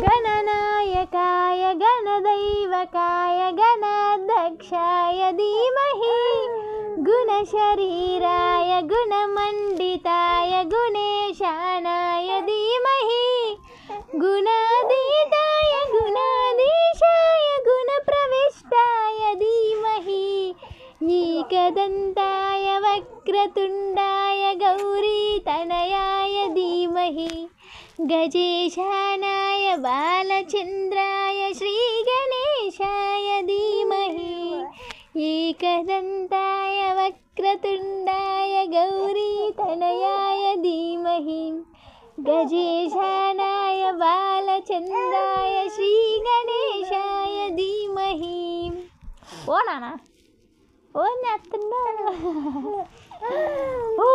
गणनायकाय गणदैवकाय गणाध्यक्षाय धीमहि गुणशरीराय गुणमण्डिताय गुणेशानाय धीमहि गुणातीताय गुणाधीशाय गुणप्रविष्टाय धीमहि एकदन्ताय वक्रतुण्डाय गौरीतनयाय धीमहि गजेशानाय बालचन्द्राय श्रीगणेशाय धीमहि एकदन्ताय वक्रतुण्डाय गौरीतनयाय धीमहि गजेशानाय बालचन्द्राय श्रीगणेशाय धीमहि ओ नाना ओ नत्तना ओ